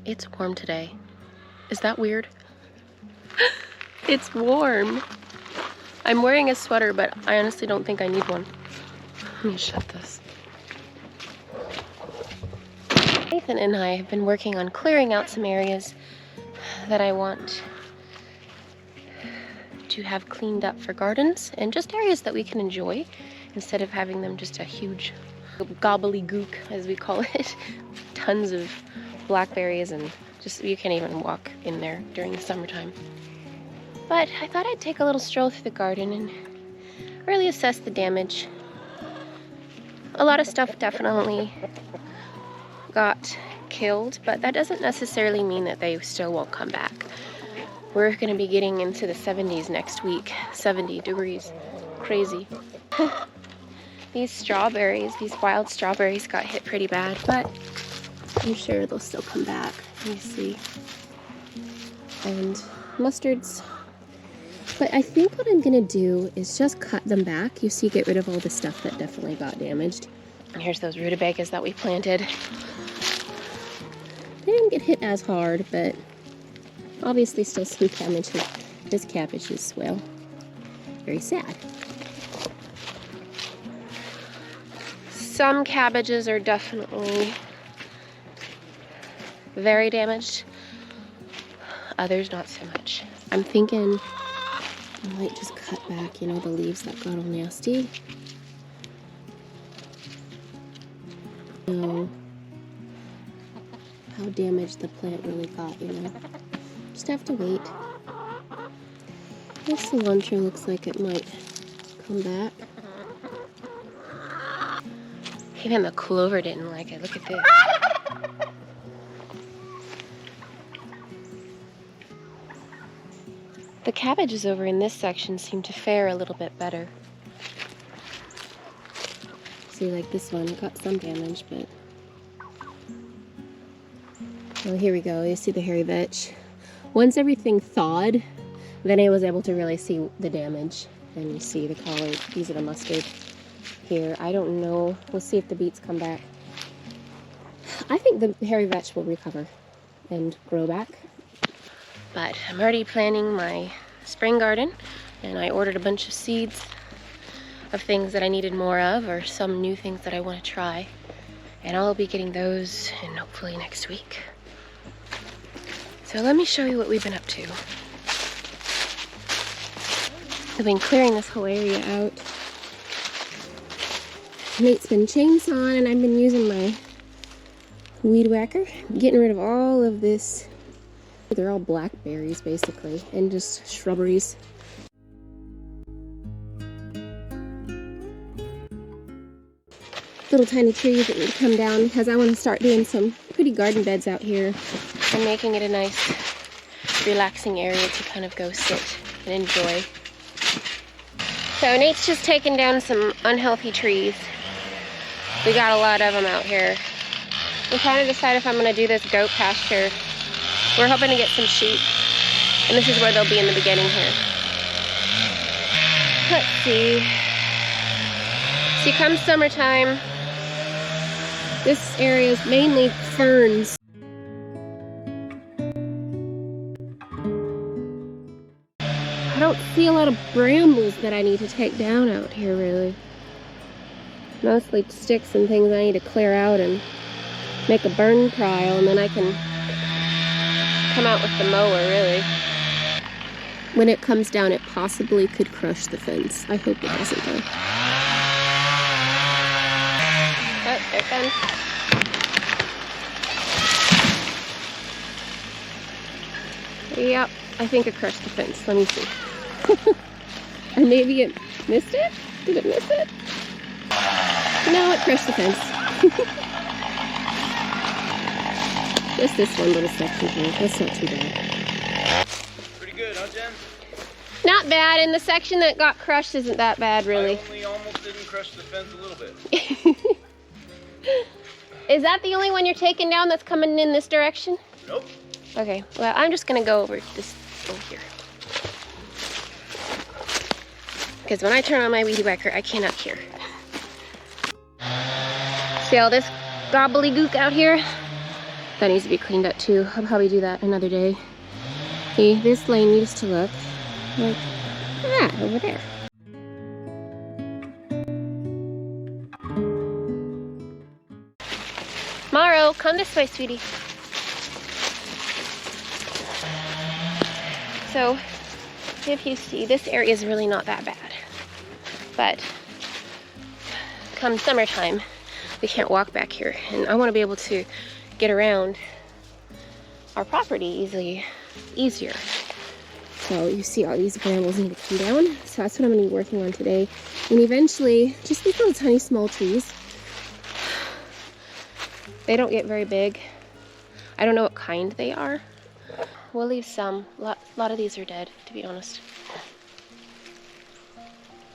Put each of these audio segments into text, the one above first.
It's warm today. Is that weird? It's warm. I'm wearing a sweater, but I honestly don't think I need one. Let me shut this. Nathan and I have been working on clearing out some areas that I want to have cleaned up for gardens and just areas that we can enjoy instead of having them just a huge gobbledygook, as we call it. Tons of blackberries, and just you can't even walk in there during the summertime. But I thought I'd take a little stroll through the garden and really assess the damage. A lot of stuff definitely got killed, but that doesn't necessarily mean that they still won't come back. We're going to be getting into the 70s next week. 70 degrees. Crazy. These strawberries, these wild strawberries got hit pretty bad, but I'm sure they'll still come back. Let me see. And mustards. But I think what I'm going to do is just cut them back. You see, get rid of all the stuff that definitely got damaged. And here's those rutabagas that we planted. They didn't get hit as hard, but obviously still some damage. This cabbage is, well, very sad. Some cabbages are definitely very damaged. Others not so much. I'm thinking I might just cut back, you know, the leaves that got all nasty. Know how damaged the plant really got, you know. Just have to wait. This cilantro looks like it might come back. Even the clover didn't like it. Look at this. The cabbages over in this section seem to fare a little bit better. See, like this one got some damage, but... Oh, here we go. You see the hairy vetch. Once everything thawed, then I was able to really see the damage. And you see the color. These are the mustard here. I don't know. We'll see if the beets come back. I think the hairy vetch will recover and grow back. But I'm already planning my spring garden, and I ordered a bunch of seeds of things that I needed more of, or some new things that I want to try. And I'll be getting those in hopefully next week. So let me show you what we've been up to. I've been clearing this whole area out. Nate's been chainsawing, and I've been using my weed whacker, getting rid of all of this. They're all blackberries basically, and just shrubberies. Little tiny trees that need to come down because I want to start doing some pretty garden beds out here and making it a nice relaxing area to kind of go sit and enjoy. So Nate's just taking down some unhealthy trees. We got a lot of them out here. I'm trying to decide if I'm going to do this goat pasture. We're hoping to get some sheep, and this is where they'll be in the beginning here. Let's see. See, come summertime, this area is mainly ferns. I don't see a lot of brambles that I need to take down out here, really. Mostly sticks and things I need to clear out and make a burn pile, and then I can come out with the mower, really. When it comes down, it possibly could crush the fence. I hope it doesn't, though. Oh, there it comes. Yep, I think it crushed the fence. Let me see. Or maybe it missed it? Did it miss it? No, it crushed the fence. Just this one little section here. That's not too bad. Pretty good, huh, Jen? Not bad, and the section that got crushed isn't that bad, really. I only almost didn't crush the fence a little bit. Is that the only one you're taking down that's coming in this direction? Nope. Okay, well, I'm just gonna go over this over here. Because when I turn on my weed whacker, I cannot hear. See all this gobbledygook out here? That needs to be cleaned up too. I'll probably do that another day. See, this lane needs to look like that over there. Maro, come this way, sweetie. So, if you see, this area is really not that bad. But come summertime, we can't walk back here. And I want to be able to get around our property easier. So you see all these brambles need to come down. So that's what I'm going to be working on today. And eventually, just these little tiny small trees. They don't get very big. I don't know what kind they are. We'll leave some. A lot of these are dead, to be honest.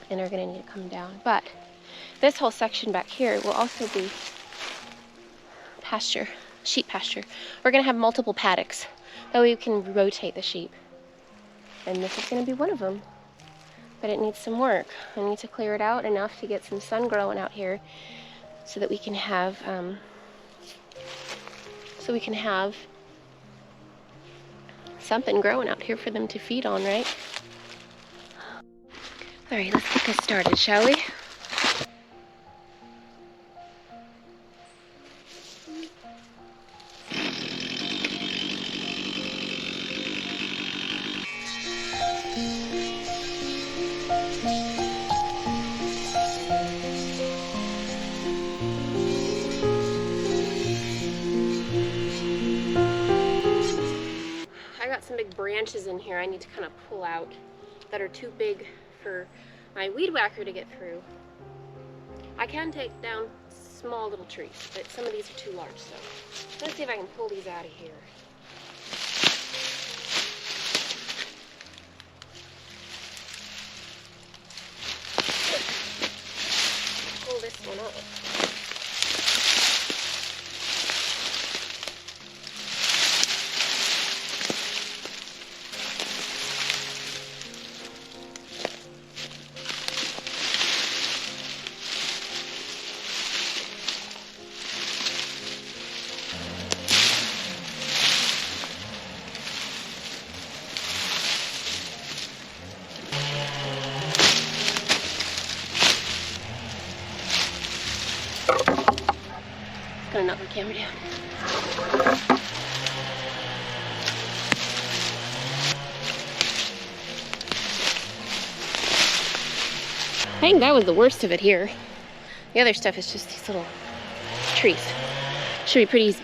And are going to need to come down. But this whole section back here will also be pasture, sheep pasture. We're going to have multiple paddocks. That way we can rotate the sheep. And this is going to be one of them. But it needs some work. I need to clear it out enough to get some sun growing out here so that we can have something growing out here for them to feed on, right? All right, let's get this started, shall we? I got some big branches in here I need to kind of pull out that are too big for my weed whacker to get through. I can take down small little trees, but some of these are too large, so let's see if I can pull these out of here. Pull this one up. Gonna knock the camera down. I think that was the worst of it here. The other stuff is just these little trees. Should be pretty easy.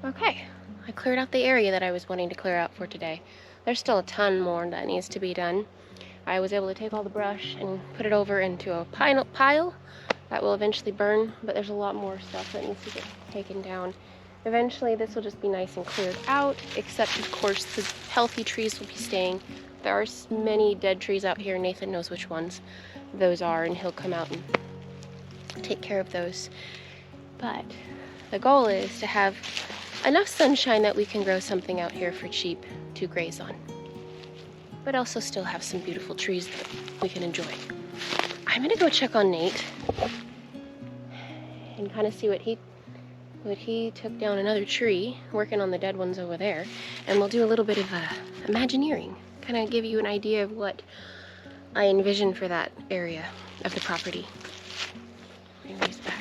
Okay, I cleared out the area that I was wanting to clear out for today. There's still a ton more that needs to be done. I was able to take all the brush and put it over into a pile that will eventually burn, but there's a lot more stuff that needs to get taken down. Eventually this will just be nice and cleared out, except of course the healthy trees will be staying. There are many dead trees out here. Nathan knows which ones those are, and he'll come out and take care of those. But the goal is to have enough sunshine that we can grow something out here for sheep to graze on, but also still have some beautiful trees that we can enjoy. I'm gonna go check on Nate and kind of see what he took down another tree, working on the dead ones over there, and we'll do a little bit of Imagineering, kind of give you an idea of what I envision for that area of the property. Bring these back.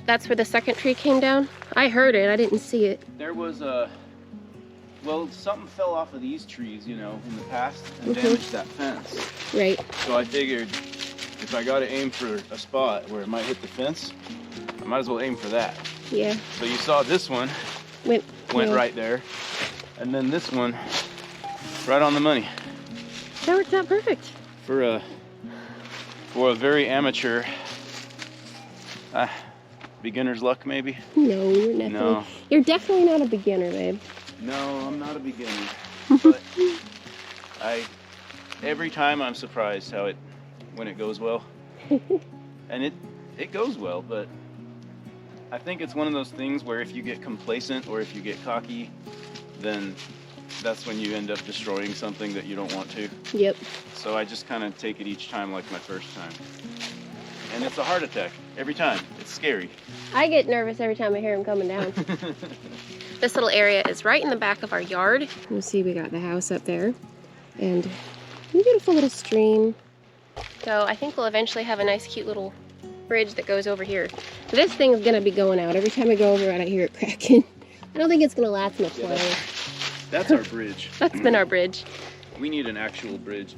That's where the second tree came down? I heard it, I didn't see it. There was well, something fell off of these trees, you know, in the past and damaged that fence. Right. So I figured if I got to aim for a spot where it might hit the fence, I might as well aim for that. Yeah. So you saw this one went yeah. right there, and then this one right on the money. That worked out perfect. For a very amateur, Beginner's luck, maybe? No, No. you're definitely not a beginner, babe. No, I'm not a beginner. But every time I'm surprised when it goes well. And it goes well, but I think it's one of those things where if you get complacent or if you get cocky, then that's when you end up destroying something that you don't want to. Yep. So I just kind of take it each time like my first time. And it's a heart attack every time. It's scary. I get nervous every time I hear him coming down. This little area is right in the back of our yard. You'll see we got the house up there and a beautiful little stream. So I think we'll eventually have a nice cute little bridge that goes over here. This thing's gonna be going out. Every time I go over it, I hear it cracking. I don't think it's gonna last much longer. That's our bridge. That's been our bridge. We need an actual bridge.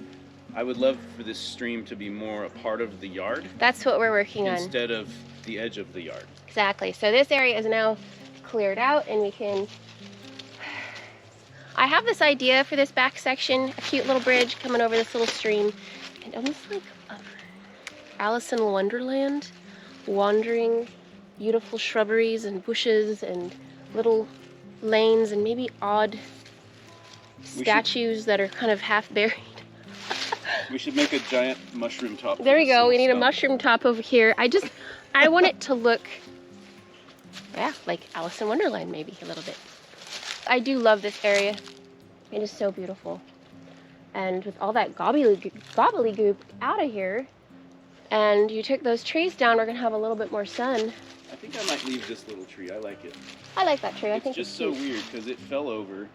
I would love for this stream to be more a part of the yard. That's what we're working on. Instead of the edge of the yard. Exactly. So this area is now cleared out and we can... I have this idea for this back section, a cute little bridge coming over this little stream. And almost like Alice in Wonderland, wandering beautiful shrubberies and bushes and little lanes and maybe odd statues that are kind of half buried. We should make a giant mushroom top. There we go. We need a mushroom top over here. I want it to look, yeah, like Alice in Wonderland maybe a little bit. I do love this area. It is so beautiful. And with all that gobbledygook out of here, and you took those trees down, we're gonna have a little bit more sun. I think I might leave this little tree. I like it. I like that tree. I think it's just so weird because it fell over.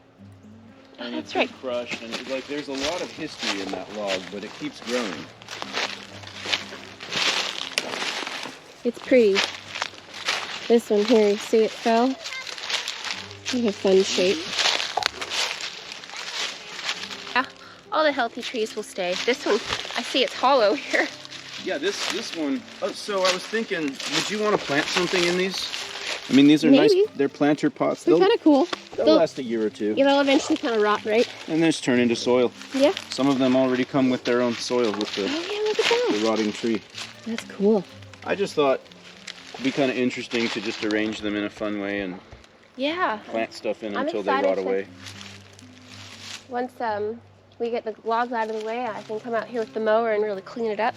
And that's it's right. crushed, and like there's a lot of history in that log, but it keeps growing. It's pretty. This one here, you see it fell? Kind of a fun shape. Yeah, all the healthy trees will stay. This one, I see it's hollow here. Yeah, this one. Oh, so I was thinking, would you want to plant something in these? I mean, these are Maybe. nice. They're planter pots. They're kind of cool. They'll last a year or two. Yeah, they'll eventually kind of rot, right? And then just turn into soil. Yeah. Some of them already come with their own soil with the, Oh yeah, look at that. the rotting tree. That's cool. I just thought it'd be kind of interesting to just arrange them in a fun way and Yeah. plant stuff in I'm until they excited rot to- away. Once we get the logs out of the way, I can come out here with the mower and really clean it up.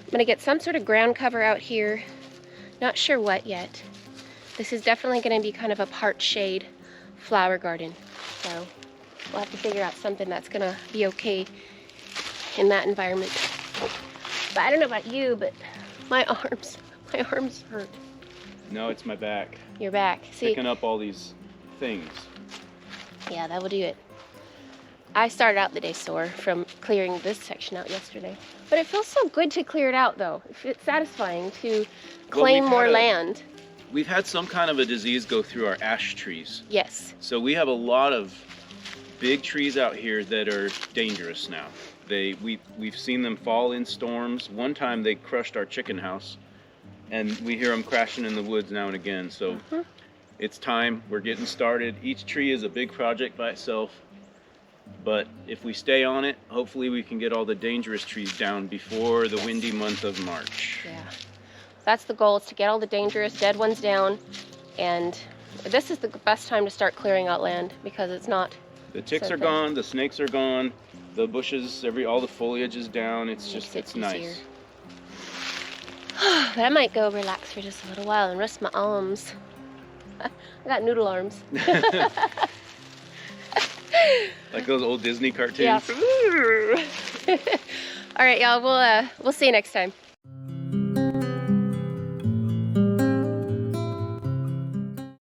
I'm gonna get some sort of ground cover out here. Not sure what yet. This is definitely gonna be kind of a part shade flower garden. So we'll have to figure out something that's gonna be okay in that environment. But I don't know about you, but my arms hurt. No, it's my back. Your back. See? Picking up all these things. Yeah, that will do it. I started out the day sore from clearing this section out yesterday. But it feels so good to clear it out though. It's satisfying to claim more land. We've had some kind of a disease go through our ash trees. Yes. So we have a lot of big trees out here that are dangerous now. We've seen them fall in storms. One time they crushed our chicken house, and we hear them crashing in the woods now and again. So it's time. We're getting started. Each tree is a big project by itself. But if we stay on it, hopefully we can get all the dangerous trees down before the windy month of March. Yeah. That's the goal, is to get all the dangerous dead ones down. And this is the best time to start clearing out land because it's not... The ticks are gone, the snakes are gone, the bushes, all the foliage is down. It's just, it's nice. But I might go relax for just a little while and rest my arms. I got noodle arms. Like those old Disney cartoons. Yeah. All right, y'all. We'll see you next time.